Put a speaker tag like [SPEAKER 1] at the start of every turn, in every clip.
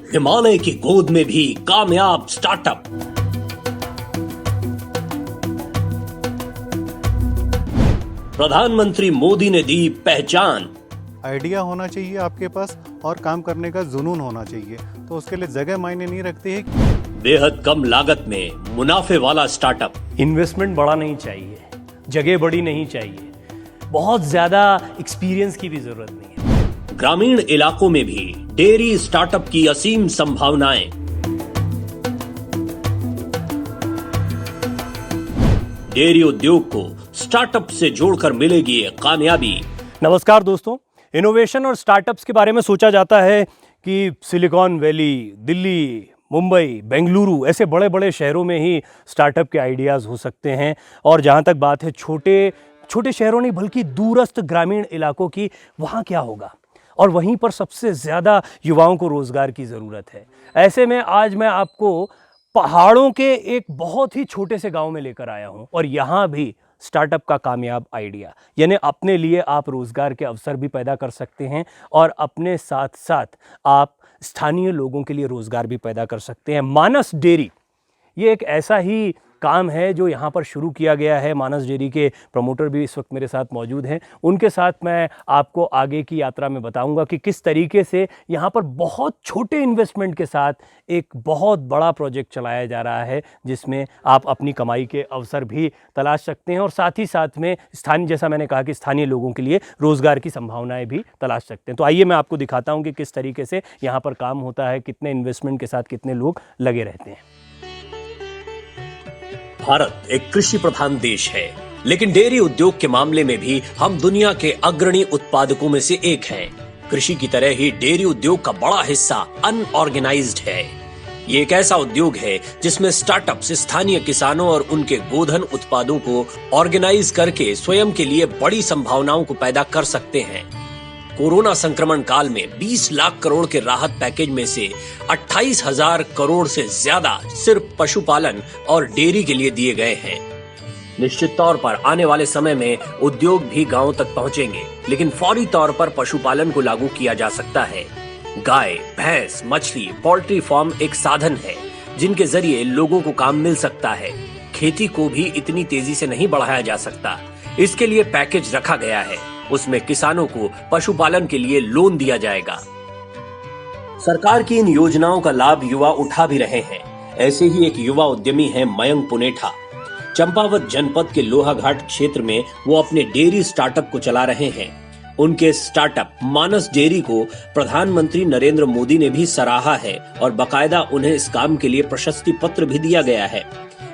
[SPEAKER 1] हिमालय की गोद में भी कामयाब स्टार्टअप। प्रधानमंत्री मोदी ने दी पहचान।
[SPEAKER 2] आइडिया होना चाहिए आपके पास और काम करने का जुनून होना चाहिए, तो उसके लिए जगह मायने नहीं रखती है।
[SPEAKER 1] बेहद कम लागत में मुनाफे वाला स्टार्टअप।
[SPEAKER 3] इन्वेस्टमेंट बड़ा नहीं चाहिए, जगह बड़ी नहीं चाहिए, बहुत ज्यादा एक्सपीरियंस की भी जरूरत नहीं है।
[SPEAKER 1] ग्रामीण इलाकों में भी डेयरी स्टार्टअप की असीम संभावनाएं। डेयरी उद्योग को स्टार्टअप से जोड़कर मिलेगी कामयाबी।
[SPEAKER 3] नमस्कार दोस्तों, इनोवेशन और स्टार्टअप्स के बारे में सोचा जाता है कि सिलिकॉन वैली, दिल्ली, मुंबई, बेंगलुरु ऐसे बड़े बड़े शहरों में ही स्टार्टअप के आइडियाज़ हो सकते हैं। और जहाँ तक बात है छोटे छोटे शहरों नहीं बल्कि दूरस्थ ग्रामीण इलाकों की, वहाँ क्या होगा? और वहीं पर सबसे ज़्यादा युवाओं को रोज़गार की ज़रूरत है। ऐसे में आज मैं आपको पहाड़ों के एक बहुत ही छोटे से गांव में लेकर आया हूं और यहाँ भी स्टार्टअप का कामयाब आइडिया, यानी अपने लिए आप रोज़गार के अवसर भी पैदा कर सकते हैं और अपने साथ साथ आप स्थानीय लोगों के लिए रोज़गार भी पैदा कर सकते हैं। मानस डेयरी ये एक ऐसा ही काम है जो यहाँ पर शुरू किया गया है। मानस डेयरी के प्रमोटर भी इस वक्त मेरे साथ मौजूद हैं। उनके साथ मैं आपको आगे की यात्रा में बताऊंगा कि किस तरीके से यहाँ पर बहुत छोटे इन्वेस्टमेंट के साथ एक बहुत बड़ा प्रोजेक्ट चलाया जा रहा है, जिसमें आप अपनी कमाई के अवसर भी तलाश सकते हैं और साथ ही साथ में स्थानीय, जैसा मैंने कहा कि स्थानीय लोगों के लिए रोज़गार की संभावनाएं भी तलाश सकते हैं। तो आइए मैं आपको दिखाता हूँ कि किस तरीके से यहाँ पर काम होता है, कितने इन्वेस्टमेंट के साथ कितने लोग लगे रहते हैं।
[SPEAKER 1] भारत एक कृषि प्रधान देश है, लेकिन डेयरी उद्योग के मामले में भी हम दुनिया के अग्रणी उत्पादकों में से एक हैं। कृषि की तरह ही डेयरी उद्योग का बड़ा हिस्सा अनऑर्गेनाइज्ड है। ये एक ऐसा उद्योग है जिसमें स्टार्टअप्स स्थानीय किसानों और उनके गोधन उत्पादों को ऑर्गेनाइज करके स्वयं के लिए बड़ी संभावनाओं को पैदा कर सकते हैं। कोरोना संक्रमण काल में 20 लाख करोड़ के राहत पैकेज में से 28,000 करोड़ से ज्यादा सिर्फ पशुपालन और डेयरी के लिए दिए गए हैं। निश्चित तौर पर आने वाले समय में उद्योग भी गांवों तक पहुंचेंगे, लेकिन फौरी तौर पर पशुपालन को लागू किया जा सकता है। गाय, भैंस, मछली, पोल्ट्री फार्म एक साधन है जिनके जरिए लोगों को काम मिल सकता है। खेती को भी इतनी तेजी से नहीं बढ़ाया जा सकता, इसके लिए पैकेज रखा गया है। उसमें किसानों को पशुपालन के लिए लोन दिया जाएगा। सरकार की इन योजनाओं का लाभ युवा उठा भी रहे हैं। ऐसे ही एक युवा उद्यमी है मयंक पुनेठा। चंपावत जनपद के लोहाघाट क्षेत्र में वो अपने डेयरी स्टार्टअप को चला रहे हैं। उनके स्टार्टअप मानस डेयरी को प्रधानमंत्री नरेंद्र मोदी ने भी सराहा है और बाकायदा उन्हें इस काम के लिए प्रशस्ति पत्र भी दिया गया है।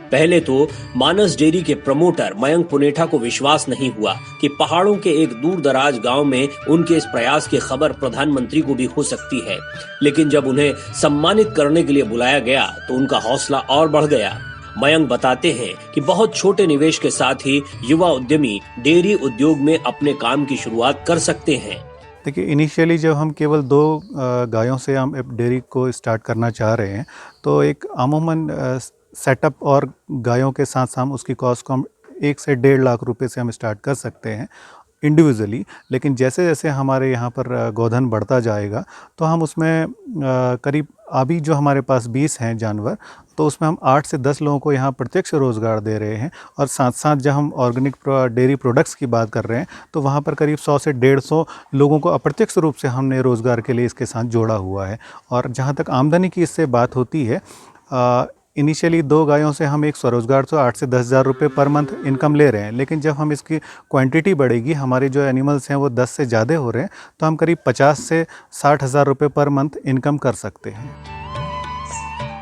[SPEAKER 1] पहले तो मानस डेयरी के प्रमोटर मयंक पुनेठा को विश्वास नहीं हुआ कि पहाड़ों के एक दूर दराज गांव में उनके इस प्रयास की खबर प्रधानमंत्री को भी हो सकती है, लेकिन जब उन्हें सम्मानित करने के लिए बुलाया गया तो उनका हौसला और बढ़ गया। मयंक बताते हैं कि बहुत छोटे निवेश के साथ ही युवा उद्यमी डेयरी उद्योग में अपने काम की शुरुआत कर सकते हैं।
[SPEAKER 2] देखिए, इनिशियली जब हम केवल 2 गायों से हम डेयरी को स्टार्ट करना चाह रहे हैं, तो एक अमूमन सेटअप और गायों के साथ साथ उसकी कॉस्ट को हम 1 से 1.5 लाख रुपए से हम स्टार्ट कर सकते हैं इंडिविजुअली। लेकिन जैसे जैसे हमारे यहाँ पर गोधन बढ़ता जाएगा तो हम उसमें करीब अभी जो हमारे पास 20 हैं जानवर, तो उसमें हम 8 से 10 लोगों को यहाँ प्रत्यक्ष रोज़गार दे रहे हैं। और साथ साथ जब हम ऑर्गेनिक डेयरी प्रोडक्ट्स की बात कर रहे हैं तो वहाँ पर करीब 100 से 150 लोगों को अप्रत्यक्ष रूप से हमने रोज़गार के लिए इसके साथ जोड़ा हुआ है। और जहाँ तक आमदनी की इससे बात होती है, इनिशियली 2 गायों से हम एक स्वरोजगार तो 8 से 10,000 रुपये पर मंथ इनकम ले रहे हैं, लेकिन जब हम इसकी क्वांटिटी बढ़ेगी, हमारे जो एनिमल्स हैं वो 10 से ज़्यादा हो रहे हैं, तो हम करीब 50 से 60,000 रुपये पर मंथ इनकम कर सकते हैं।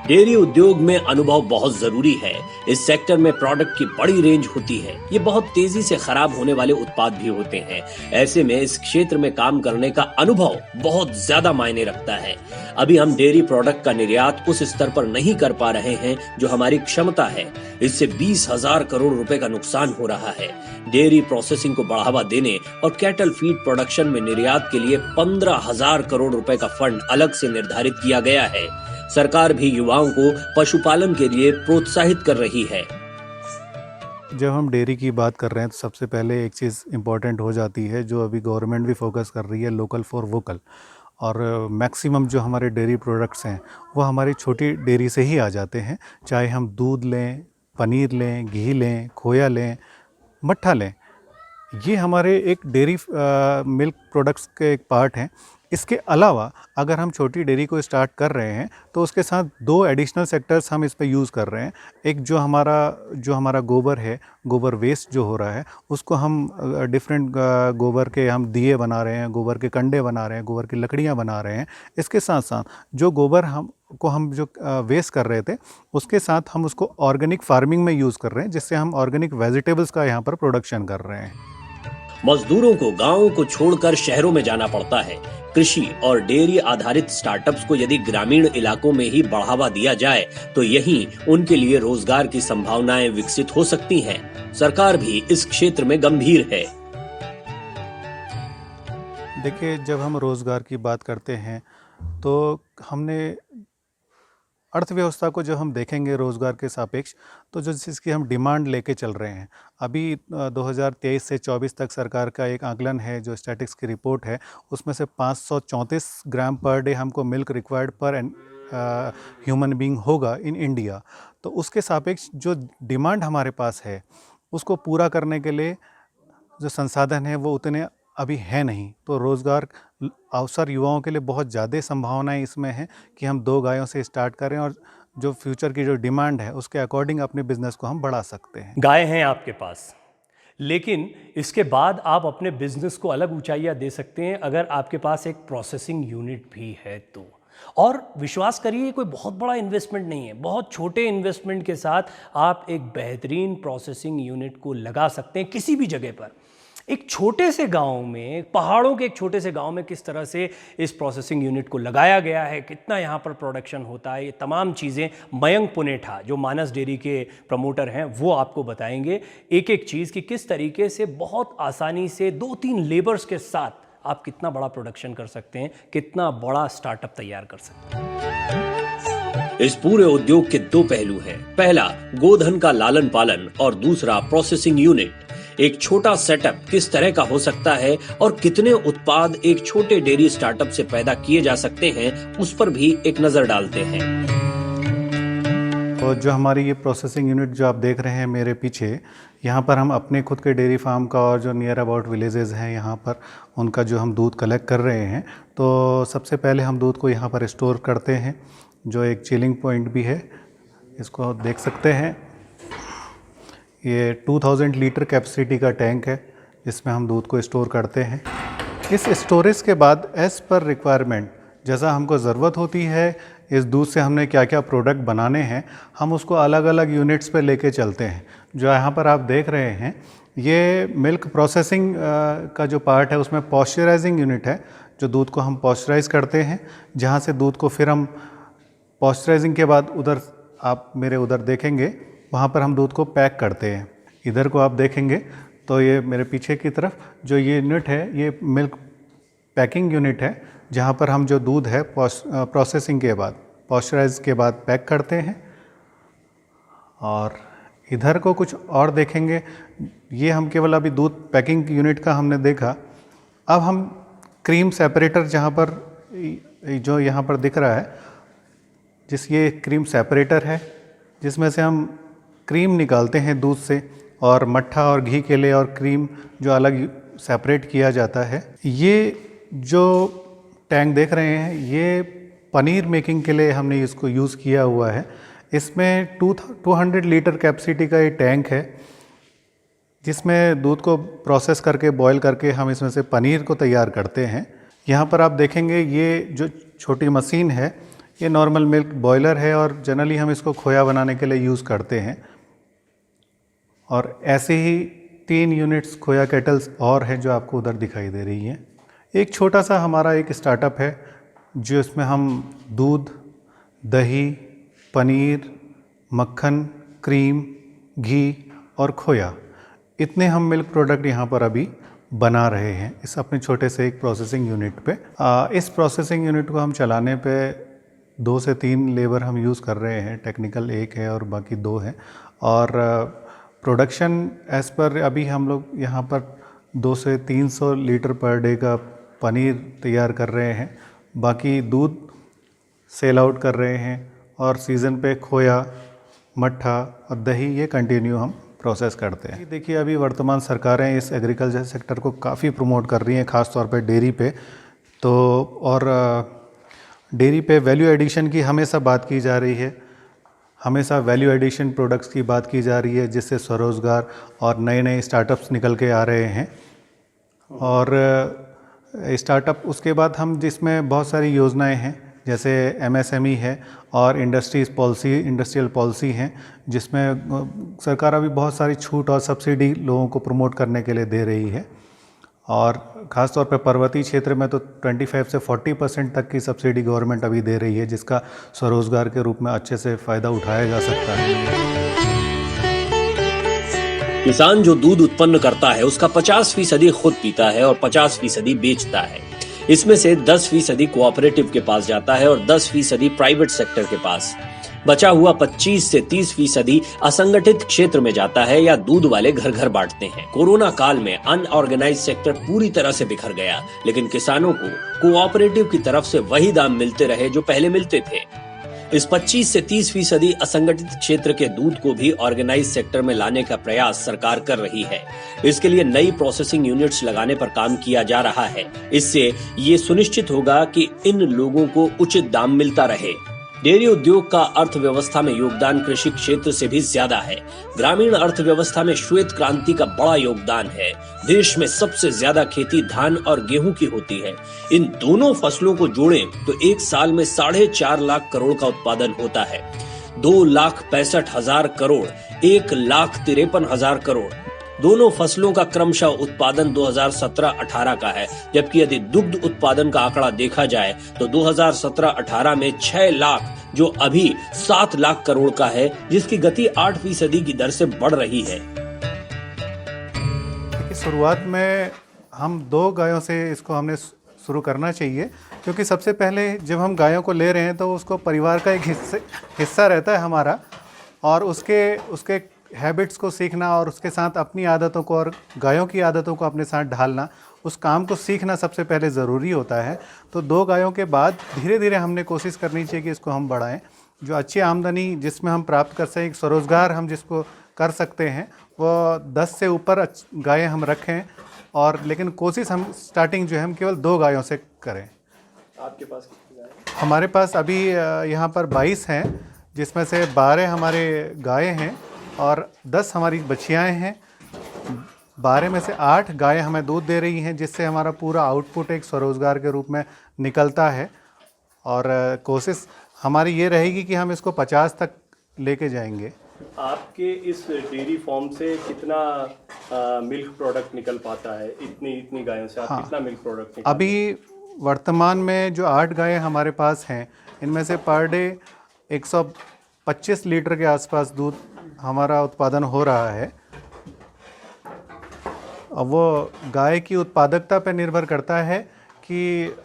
[SPEAKER 1] डेयरी उद्योग में अनुभव बहुत जरूरी है। इस सेक्टर में प्रोडक्ट की बड़ी रेंज होती है। ये बहुत तेजी से खराब होने वाले उत्पाद भी होते हैं। ऐसे में इस क्षेत्र में काम करने का अनुभव बहुत ज्यादा मायने रखता है। अभी हम डेयरी प्रोडक्ट का निर्यात उस स्तर पर नहीं कर पा रहे हैं जो हमारी क्षमता है। इससे 20,000 करोड़ रुपए का नुकसान हो रहा है। डेयरी प्रोसेसिंग को बढ़ावा देने और कैटल फीड प्रोडक्शन में निर्यात के लिए 15,000 करोड़ रुपए का फंड अलग से निर्धारित किया गया है। सरकार भी युवाओं को पशुपालन के लिए प्रोत्साहित कर रही है।
[SPEAKER 2] जब हम डेयरी की बात कर रहे हैं तो सबसे पहले एक चीज़ इम्पॉर्टेंट हो जाती है, जो अभी गवर्नमेंट भी फोकस कर रही है, लोकल फॉर वोकल। और मैक्सिमम जो हमारे डेयरी प्रोडक्ट्स हैं वो हमारी छोटी डेयरी से ही आ जाते हैं, चाहे हम दूध लें, पनीर लें, घी लें, खोया लें, मट्ठा लें। ये हमारे एक डेयरी मिल्क प्रोडक्ट्स के एक पार्ट हैं। इसके अलावा अगर हम छोटी डेयरी को स्टार्ट कर रहे हैं तो उसके साथ 2 एडिशनल सेक्टर्स हम इस पे यूज़ कर रहे हैं। एक जो हमारा गोबर है, गोबर वेस्ट जो हो रहा है, उसको हम डिफरेंट गोबर के हम दिए बना रहे हैं, गोबर के कंडे बना रहे हैं, गोबर की लकड़ियाँ बना रहे हैं। इसके साथ साथ जो गोबर हम जो वेस्ट कर रहे थे, उसके साथ हम उसको ऑर्गेनिक फार्मिंग में यूज़ कर रहे हैं, जिससे हम ऑर्गेनिक वेजिटेबल्स का यहाँ पर प्रोडक्शन कर रहे हैं।
[SPEAKER 1] मजदूरों को गांवों को छोड़कर शहरों में जाना पड़ता है। कृषि और डेयरी आधारित स्टार्टअप्स को यदि ग्रामीण इलाकों में ही बढ़ावा दिया जाए तो यहीं उनके लिए रोजगार की संभावनाएं विकसित हो सकती हैं। सरकार भी इस क्षेत्र में गंभीर है।
[SPEAKER 2] देखिए, जब हम रोज़गार की बात करते हैं तो हमने अर्थव्यवस्था को जब हम देखेंगे रोज़गार के सापेक्ष, तो जो जिसकी हम डिमांड लेके चल रहे हैं, अभी 2023 से 24 तक सरकार का एक आकलन है, जो स्टैटिस्टिक्स की रिपोर्ट है, उसमें से 534 ग्राम पर डे हमको मिल्क रिक्वायर्ड पर ह्यूमन बीइंग होगा इन इंडिया। तो उसके सापेक्ष जो डिमांड हमारे पास है, उसको पूरा करने के लिए जो संसाधन है वो उतने अभी है नहीं। तो रोज़गार अवसर युवाओं के लिए बहुत ज़्यादा संभावनाएं इसमें हैं कि हम 2 गायों से स्टार्ट करें और जो फ्यूचर की जो डिमांड है उसके अकॉर्डिंग अपने बिजनेस को हम बढ़ा सकते हैं।
[SPEAKER 3] गाय हैं आपके पास, लेकिन इसके बाद आप अपने बिजनेस को अलग ऊंचाइयां दे सकते हैं अगर आपके पास एक प्रोसेसिंग यूनिट भी है तो। और विश्वास करिए, कोई बहुत बड़ा इन्वेस्टमेंट नहीं है, बहुत छोटे इन्वेस्टमेंट के साथ आप एक बेहतरीन प्रोसेसिंग यूनिट को लगा सकते हैं किसी भी जगह पर। एक छोटे से गांव में, पहाड़ों के एक छोटे से गांव में किस तरह से इस प्रोसेसिंग यूनिट को लगाया गया है, कितना यहाँ पर प्रोडक्शन होता है, ये तमाम चीज़ें मयंक पुनेठा जो मानस डेयरी के प्रमोटर हैं वो आपको बताएंगे। एक एक चीज़ की किस तरीके से बहुत आसानी से 2-3 लेबर्स के साथ आप कितना बड़ा प्रोडक्शन कर सकते हैं, कितना बड़ा स्टार्टअप तैयार कर सकते हैं।
[SPEAKER 1] इस पूरे उद्योग के 2 पहलू हैं। पहला गोधन का लालन पालन और दूसरा प्रोसेसिंग यूनिट। एक छोटा सेटअप किस तरह का हो सकता है और कितने उत्पाद एक छोटे डेयरी स्टार्टअप से पैदा किए जा सकते हैं, उस पर भी एक नजर डालते हैं।
[SPEAKER 2] तो जो हमारी ये प्रोसेसिंग यूनिट जो आप देख रहे हैं मेरे पीछे, यहाँ पर हम अपने खुद के डेयरी फार्म का और जो नियर अबाउट विलेजेस हैं यहाँ पर उनका जो हम दूध कलेक्ट कर रहे हैं, तो सबसे पहले हम दूध को यहाँ पर स्टोर करते हैं, जो एक चिलिंग पॉइंट भी है, इसको आप देख सकते हैं। ये 2000 लीटर कैपेसिटी का टैंक है जिसमें हम दूध को स्टोर करते हैं। इस स्टोरेज के बाद एज़ पर रिक्वायरमेंट, जैसा हमको ज़रूरत होती है इस दूध से हमने क्या क्या प्रोडक्ट बनाने हैं, हम उसको अलग अलग यूनिट्स पे लेके चलते हैं। जो यहाँ पर आप देख रहे हैं ये मिल्क प्रोसेसिंग का जो पार्ट है, उसमें पॉस्चराइजिंग यूनिट है, जो दूध को हम पॉस्चराइज करते हैं, जहाँ से दूध को फिर हम पॉस्चराइजिंग के बाद उधर आप मेरे उधर देखेंगे, वहाँ पर हम दूध को पैक करते हैं। इधर को आप देखेंगे तो ये मेरे पीछे की तरफ जो ये यूनिट है, ये मिल्क पैकिंग यूनिट है, जहाँ पर हम जो दूध है प्रोसेसिंग के बाद, पॉस्चराइज के बाद पैक करते हैं। और इधर को कुछ और देखेंगे, ये हम केवल अभी दूध पैकिंग यूनिट का हमने देखा। अब हम क्रीम सेपरेटर, जहाँ पर जो यहाँ पर दिख रहा है, ये क्रीम सेपरेटर है, जिसमें से हम क्रीम निकालते हैं दूध से, और मट्ठा और घी के लिए और क्रीम जो अलग सेपरेट किया जाता है। ये जो टैंक देख रहे हैं, ये पनीर मेकिंग के लिए हमने इसको यूज़ किया हुआ है। इसमें 200 लीटर कैपेसिटी का ये टैंक है, जिसमें दूध को प्रोसेस करके बॉईल करके हम इसमें से पनीर को तैयार करते हैं। यहाँ पर आप देखेंगे ये जो छोटी मशीन है, ये नॉर्मल मिल्क बॉयलर है और जनरली हम इसको खोया बनाने के लिए यूज़ करते हैं। और ऐसे ही 3 यूनिट्स खोया केटल्स और हैं जो आपको उधर दिखाई दे रही हैं। एक छोटा सा हमारा एक स्टार्टअप है, जो इसमें हम दूध, दही, पनीर, मक्खन, क्रीम, घी और खोया, इतने हम मिल्क प्रोडक्ट यहाँ पर अभी बना रहे हैं इस अपने छोटे से एक प्रोसेसिंग यूनिट पे। इस प्रोसेसिंग यूनिट को हम चलाने पे 2 से 3 लेबर हम यूज़ कर रहे हैं, टेक्निकल 1 है और बाकी 2 हैं। और प्रोडक्शन एज़ पर अभी हम लोग यहाँ पर 200 से 300 लीटर पर डे का पनीर तैयार कर रहे हैं, बाकी दूध सेल आउट कर रहे हैं और सीज़न पे खोया, मट्ठा और दही ये कंटिन्यू हम प्रोसेस करते हैं। देखिए अभी वर्तमान सरकारें इस एग्रीकल्चर सेक्टर को काफ़ी प्रमोट कर रही हैं, ख़ास तौर पे डेयरी पे। तो और डेयरी पे वैल्यू एडिशन की हमेशा बात की जा रही है, हमेशा वैल्यू एडिशन प्रोडक्ट्स की बात की जा रही है, जिससे स्वरोज़गार और नए नए स्टार्टअप्स निकल के आ रहे हैं। और स्टार्टअप उसके बाद हम जिसमें बहुत सारी योजनाएं हैं, जैसे MSME है और इंडस्ट्रियल पॉलिसी हैं, जिसमें सरकार अभी बहुत सारी छूट और सब्सिडी लोगों को प्रमोट करने के लिए दे रही है। और ख़ास तौर पे पर्वतीय क्षेत्र में तो 25 से 40% तक की सब्सिडी गवर्नमेंट अभी दे रही है, जिसका स्वरोज़गार के रूप में अच्छे से फ़ायदा उठाया जा सकता है।
[SPEAKER 1] किसान जो दूध उत्पन्न करता है उसका 50% खुद पीता है और 50% बेचता है। इसमें से 10% कोऑपरेटिव के पास जाता है और 10% प्राइवेट सेक्टर के पास। बचा हुआ 25 से 30% असंगठित क्षेत्र में जाता है या दूध वाले घर घर बांटते हैं। कोरोना काल में अनऑर्गेनाइज सेक्टर पूरी तरह से बिखर गया, लेकिन किसानों को कोऑपरेटिव की तरफ से वही दाम मिलते रहे जो पहले मिलते थे। इस 25 से 30% असंगठित क्षेत्र के दूध को भी ऑर्गेनाइज सेक्टर में लाने का प्रयास सरकार कर रही है। इसके लिए नई प्रोसेसिंग यूनिट्स लगाने पर काम किया जा रहा है। इससे ये सुनिश्चित होगा कि इन लोगों को उचित दाम मिलता रहे। डेयरी उद्योग का अर्थव्यवस्था में योगदान कृषि क्षेत्र से भी ज्यादा है। ग्रामीण अर्थव्यवस्था में श्वेत क्रांति का बड़ा योगदान है। देश में सबसे ज्यादा खेती धान और गेहूं की होती है। इन दोनों फसलों को जोड़ें तो एक साल में 4.5 लाख करोड़ का उत्पादन होता है। 2,65,000 करोड़, 1,53,000 करोड़। दोनों फसलों का क्रमशः उत्पादन 2017-18 का है, जबकि यदि दुग्ध उत्पादन का आंकड़ा देखा जाए तो 2017-18 में 6 लाख जो अभी 7 लाख करोड़ का है, जिसकी गति 8% की दर से बढ़ रही है।
[SPEAKER 2] शुरुआत में हम 2 गायों से इसको हमने शुरू करना चाहिए, क्योंकि सबसे पहले जब हम गायों को ले रहे हैं तो उसको परिवार का एक हिस्सा रहता है हमारा, और उसके हैबिट्स को सीखना और उसके साथ अपनी आदतों को और गायों की आदतों को अपने साथ ढालना, उस काम को सीखना सबसे पहले ज़रूरी होता है। तो 2 गायों के बाद धीरे धीरे हमने कोशिश करनी चाहिए कि इसको हम बढ़ाएं। जो अच्छी आमदनी जिसमें हम प्राप्त कर सकें, स्वरोज़गार हम जिसको कर सकते हैं, वो 10 से ऊपर गायें हम रखें। और लेकिन कोशिश हम स्टार्टिंग जो है हम केवल 2 गायों से करें।
[SPEAKER 3] आपके पास कितनी गाय है?
[SPEAKER 2] हमारे पास अभी यहाँ पर 22 हैं, जिसमें से 12 हमारे गायें हैं और 10 हमारी बछियाएँ हैं। 12 में से 8 गायें हमें दूध दे रही हैं, जिससे हमारा पूरा आउटपुट एक स्वरोज़गार के रूप में निकलता है। और कोशिश हमारी ये रहेगी कि हम इसको 50 तक लेके जाएंगे।
[SPEAKER 3] आपके इस डेयरी फार्म से कितना मिल्क प्रोडक्ट निकल पाता है? इतनी गायों से आप कितना मिल्क प्रोडक्ट निकल?
[SPEAKER 2] अभी वर्तमान में जो 8 गायें हमारे पास हैं, इनमें से पर डे 125 लीटर के आसपास दूध हमारा उत्पादन हो रहा है। अब वो गाय की उत्पादकता पर निर्भर करता है कि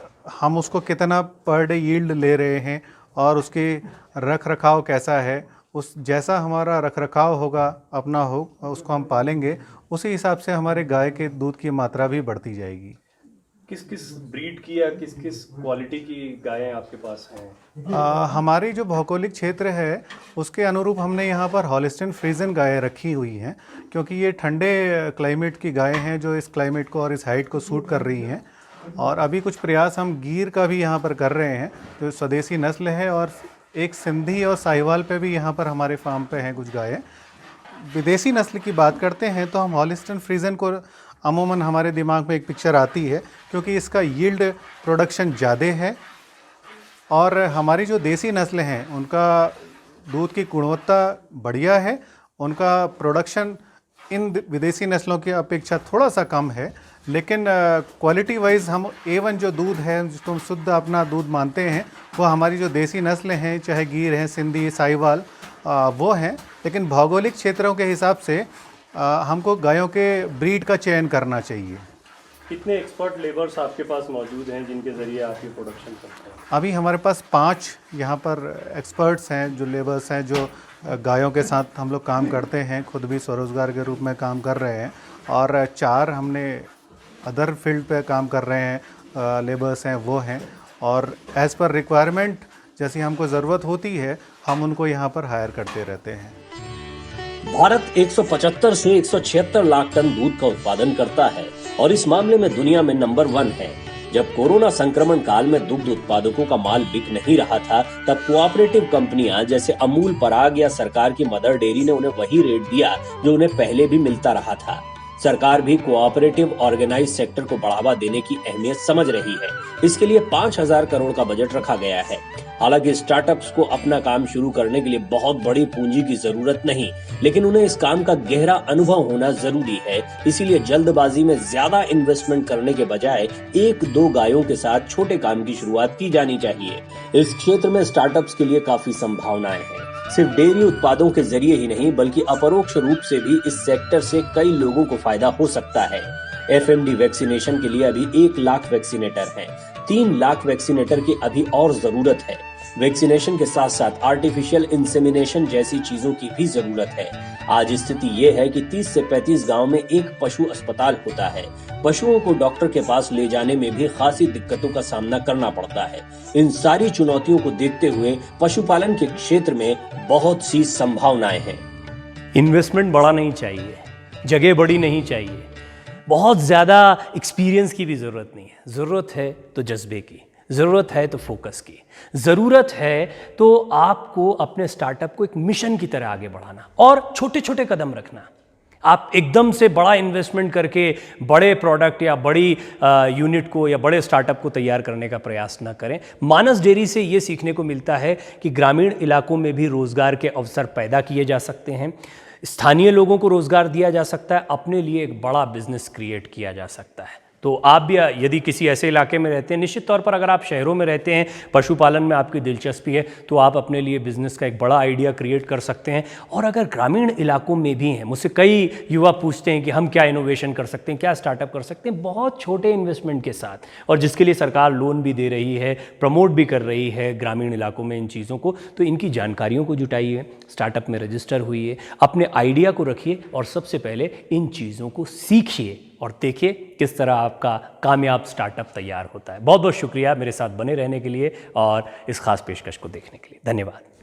[SPEAKER 2] हम उसको कितना पर डे यील्ड ले रहे हैं और उसकी रख रखाव कैसा है। उस जैसा हमारा रख रखाव होगा, अपना हो, उसको हम पालेंगे, उसी हिसाब से हमारे गाय के दूध की मात्रा भी बढ़ती जाएगी।
[SPEAKER 3] किस किस ब्रीड की या किस किस क्वालिटी की गायें आपके पास हैं?
[SPEAKER 2] हमारी जो भौगोलिक क्षेत्र है उसके अनुरूप हमने यहाँ पर हॉलिस्टीन फ्रीजन गायें रखी हुई हैं, क्योंकि ये ठंडे क्लाइमेट की गायें हैं जो इस क्लाइमेट को और इस हाइट को सूट कर रही हैं। और अभी कुछ प्रयास हम गिर का भी यहाँ पर कर रहे हैं, जो स्वदेशी नस्ल है, और एक सिंधी और साहिवाल पे भी यहाँ पर हमारे फार्म पे हैं कुछ गायें। विदेशी नस्ल की बात करते हैं तो हम हॉलिस्टीन फ्रीजन को अमूमन हमारे दिमाग में एक पिक्चर आती है, क्योंकि इसका यील्ड प्रोडक्शन ज़्यादा है। और हमारी जो देसी नस्लें हैं उनका दूध की गुणवत्ता बढ़िया है, उनका प्रोडक्शन इन विदेशी नस्लों की अपेक्षा थोड़ा सा कम है, लेकिन क्वालिटी वाइज हम A1 जो दूध है, जिसको हम शुद्ध अपना दूध मानते हैं, वो हमारी जो देसी नस्लें हैं, चाहे गिर हैं, सिंधी, साहिवाल, वो हैं। लेकिन भौगोलिक क्षेत्रों के हिसाब से हमको गायों के ब्रीड का चयन करना चाहिए।
[SPEAKER 3] कितने एक्सपर्ट लेबर्स आपके पास मौजूद हैं जिनके ज़रिए आप ये प्रोडक्शन करते हैं?
[SPEAKER 2] अभी हमारे पास 5 यहाँ पर एक्सपर्ट्स हैं, जो लेबर्स हैं, जो गायों के साथ हम लोग काम करते हैं, खुद भी स्वरोज़गार के रूप में काम कर रहे हैं। और 4 हमने अदर फील्ड पे काम कर रहे हैं लेबर्स हैं, वो हैं। और एज़ पर रिक्वायरमेंट जैसी हमको ज़रूरत होती है हम उनको यहाँ पर हायर करते रहते हैं।
[SPEAKER 1] भारत 175 से 176 लाख टन दूध का उत्पादन करता है और इस मामले में दुनिया में नंबर 1 है। जब कोरोना संक्रमण काल में दुग्ध उत्पादकों का माल बिक नहीं रहा था, तब कोऑपरेटिव कंपनियां जैसे अमूल, पराग या सरकार की मदर डेयरी ने उन्हें वही रेट दिया जो उन्हें पहले भी मिलता रहा था। सरकार भी कोऑपरेटिव ऑर्गेनाइज सेक्टर को बढ़ावा देने की अहमियत समझ रही है। इसके लिए 5,000 करोड़ का बजट रखा गया है। हालांकि स्टार्टअप्स को अपना काम शुरू करने के लिए बहुत बड़ी पूंजी की जरूरत नहीं, लेकिन उन्हें इस काम का गहरा अनुभव होना जरूरी है। इसीलिए जल्दबाजी में ज्यादा इन्वेस्टमेंट करने के बजाय 1-2 गायों के साथ छोटे काम की शुरुआत की जानी चाहिए। इस क्षेत्र में स्टार्टअप्स के लिए काफी संभावनाएं हैं। सिर्फ डेयरी उत्पादों के जरिए ही नहीं, बल्कि अपरोक्ष रूप से भी इस सेक्टर से कई लोगों को फायदा हो सकता है। एफएमडी वैक्सीनेशन के लिए अभी 1 लाख वैक्सीनेटर हैं। 3 लाख वैक्सीनेटर की अभी और जरूरत है। वैक्सीनेशन के साथ साथ आर्टिफिशियल इंसेमिनेशन जैसी चीजों की भी जरूरत है। आज स्थिति ये है कि 30 से 35 गांव में एक पशु अस्पताल होता है। पशुओं को डॉक्टर के पास ले जाने में भी खासी दिक्कतों का सामना करना पड़ता है। इन सारी चुनौतियों को देखते हुए पशुपालन के क्षेत्र में बहुत सी संभावनाएं हैं।
[SPEAKER 3] इन्वेस्टमेंट बड़ा नहीं चाहिए, जगह बड़ी नहीं चाहिए, बहुत ज़्यादा एक्सपीरियंस की भी ज़रूरत नहीं है। ज़रूरत है तो जज्बे की, ज़रूरत है तो फोकस की, ज़रूरत है तो आपको अपने स्टार्टअप को एक मिशन की तरह आगे बढ़ाना और छोटे छोटे कदम रखना। आप एकदम से बड़ा इन्वेस्टमेंट करके बड़े प्रोडक्ट या बड़ी यूनिट को या बड़े स्टार्टअप को तैयार करने का प्रयास न करें। मानस डेयरी से ये सीखने को मिलता है कि ग्रामीण इलाकों में भी रोज़गार के अवसर पैदा किए जा सकते हैं, स्थानीय लोगों को रोज़गार दिया जा सकता है, अपने लिए एक बड़ा बिजनेस क्रिएट किया जा सकता है। तो आप भी यदि किसी ऐसे इलाके में रहते हैं, निश्चित तौर पर अगर आप शहरों में रहते हैं, पशुपालन में आपकी दिलचस्पी है, तो आप अपने लिए बिजनेस का एक बड़ा आइडिया क्रिएट कर सकते हैं। और अगर ग्रामीण इलाकों में भी हैं, मुझसे कई युवा पूछते हैं कि हम क्या इनोवेशन कर सकते हैं, क्या स्टार्टअप कर सकते हैं बहुत छोटे इन्वेस्टमेंट के साथ, और जिसके लिए सरकार लोन भी दे रही है, प्रमोट भी कर रही है ग्रामीण इलाकों में इन चीज़ों को। तो इनकी जानकारियों को जुटाइए, स्टार्टअप में रजिस्टर हुइए, अपने आइडिया को रखिए और सबसे पहले इन चीज़ों को सीखिए और देखिए किस तरह आपका कामयाब स्टार्टअप तैयार होता है। बहुत बहुत शुक्रिया मेरे साथ बने रहने के लिए और इस खास पेशकश को देखने के लिए। धन्यवाद।